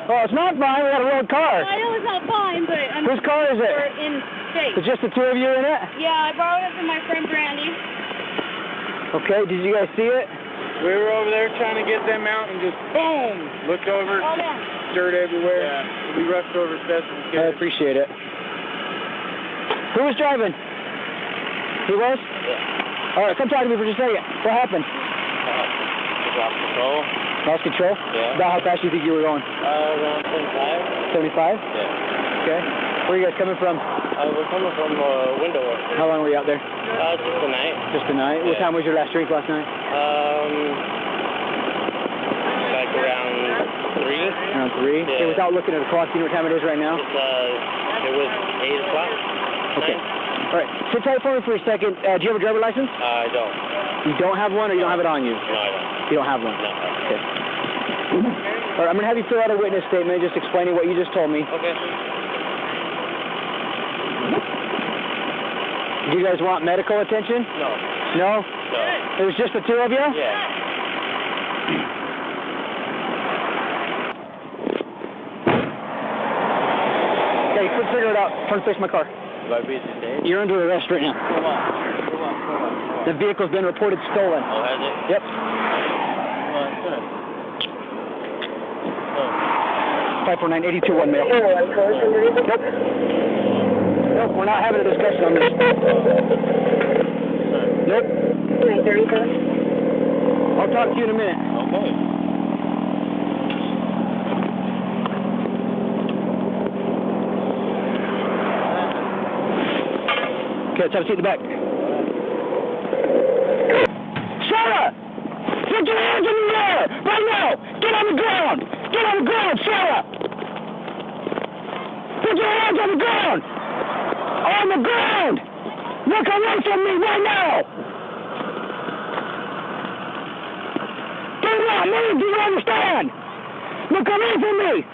Oh, it's not fine. We got a road car. I know it's not fine, but I'm... Whose car is it? We're in state. It's just the two of you in it? Yeah, I borrowed it from my friend Brandy. Okay, did you guys see it? We were over there trying to get them out and just boom! Looked over, dirt everywhere. Yeah. We rushed over as best we could. I appreciate it. Who was driving? He was? Yeah. All right, come talk to me for just a second. What happened? Lost control. Lost control? Yeah. About how fast do you think you were going? Around 75. 75? Yeah. Okay. Where are you guys coming from? We're coming from window work. How long were you out there? Just the night. Just the night? Yeah. What time was your last drink last night? Like around 3. Around 3? Yeah. Okay, without looking at the clock, do you know what time it is right now? It was 8 o'clock. Okay. 9. All right. Sit tight for me for a second. Do you have a driver's license? I don't. You don't have one, or you don't have it on you? No, I don't. You don't have one? No. Okay. All right, I'm going to have you fill out a witness statement just explaining what you just told me. Okay. Do you guys want medical attention? No. No? No. It was just the two of you? Yeah. Okay, put the cigarette out. Front face my car. You're under arrest right now. Come on. The vehicle's been reported stolen. Oh, has it? Yep. Oh. 549-821 male. Nope. Nope, we're not having a discussion on this. Nope. I'll talk to you in a minute. Okay. Okay, let's have a seat in the back. Sarah! Put your hands in the air! Right now! Get on the ground! Get on the ground, Sarah! Put your hands on the ground! On the ground! Look away from me right now! Do not move, do you understand? Look away from me!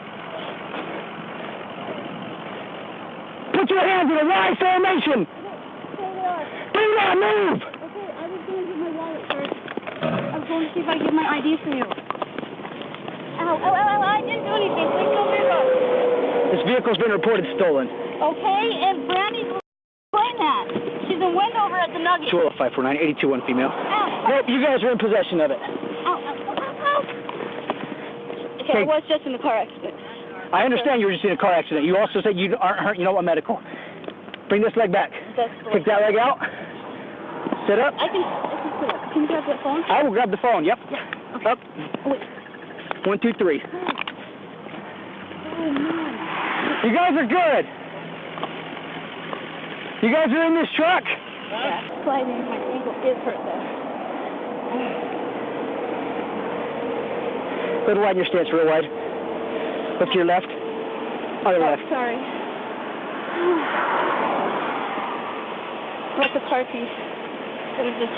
Put your hands in a Y formation! Do not move! Okay, I was going to get my wallet first. I was going to see if I could get my ID for you. Ow, I didn't do anything. Please don't move up. This vehicle's been reported stolen. Okay, and Brandy's explain that. She's in Wendover at the Nugget. 20549-821 female. Ow. Nope, you guys are in possession of it. Ow. Okay, I was just in a car accident. I understand you were just in a car accident. You also said you aren't hurt, you don't want medical. Bring this leg back. Take that leg out. Sit up. I can sit up. Can you grab that phone? I will grab the phone, yep. Yeah. Okay. Up. Wait. 1, 2, 3. Oh, man. You guys are good. You guys are in this truck. Yeah, sliding. My ankle is hurt, though. Little wide in your stance, real wide. Look to your left. Other left. Sorry. What's the car piece? It was just...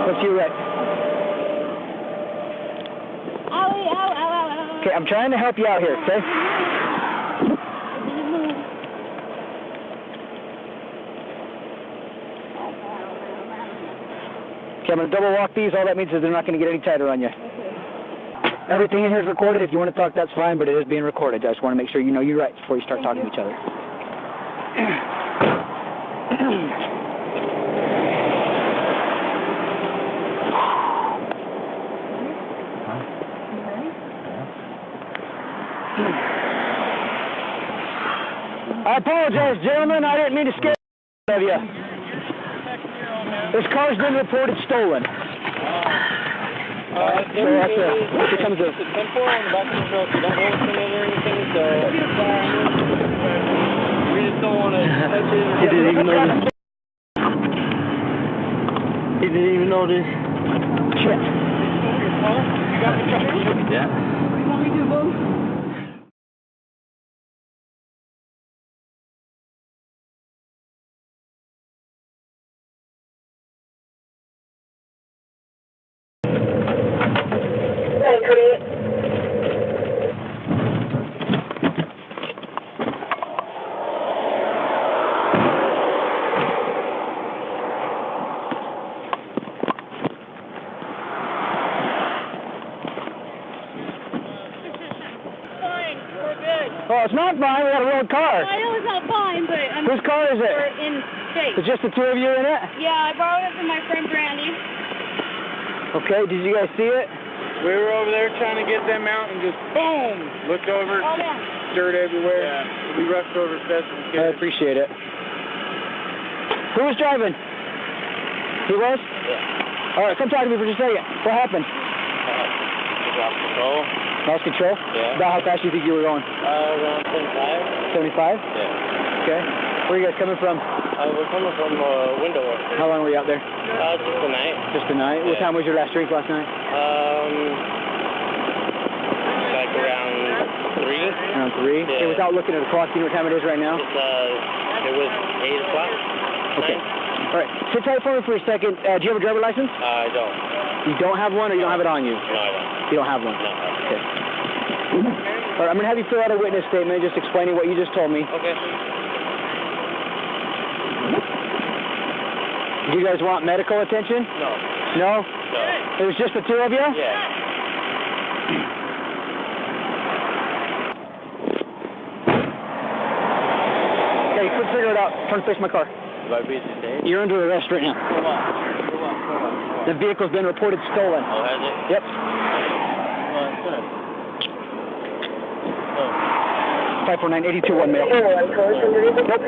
Look to your right. Ow. Okay, I'm trying to help you out here, okay? Okay, I'm going to double walk these. All that means is they're not going to get any tighter on you. Everything in here is recorded. If you want to talk, that's fine, but it is being recorded. I just want to make sure you know you're right before you start talking to each other. I apologize, gentlemen. I didn't mean to scare of you. This car's been reported stolen. So it becomes a... It's a tempo on the back of the truck. You don't know what's in it or anything, so... We just don't want to touch it. He didn't even notice. He didn't even notice. Shit. Yeah. You want me to do both? it's not fine. We got a road car. I know it's not fine, but I'm... Whose car is it? We're in shape. It's just the two of you in it? Yeah, I borrowed it from my friend Brandy. Okay, did you guys see it? We were over there trying to get them out and just boom! Looked over, Oh, man. dirt everywhere. Yeah. We rushed over fast as we could. I appreciate it. Who was driving? He was? Yeah. All right, come talk to me for just a second. What happened? Lost control. Lost control? Yeah. About how fast do you think you were going? Around 75. 75? Yeah. Okay. Where are you guys coming from? We're coming from window work. How long were you out there? Just the night. Just the night? What Yeah. time was your last drink last night? Like around 3. Around 3? Yeah. Okay, without looking at the clock, do you know what time it is right now? It was 8 o'clock. Okay. All right. Sit tight for me for a second. Do you have a driver's license? I don't. You don't have one, or you don't have it on you? No, I don't. You don't have one? No. Okay. All right, I'm going to have you fill out a witness statement just explaining what you just told me. Okay. Do you guys want medical attention? No. No? No. It was just the two of you? Yeah. Okay, quick figure it out. Turn to face my car. By busy day? You're under arrest right now. Come on. The vehicle's been reported stolen. Oh, has it? Yep. Good. Oh. 549-821 male. Nope.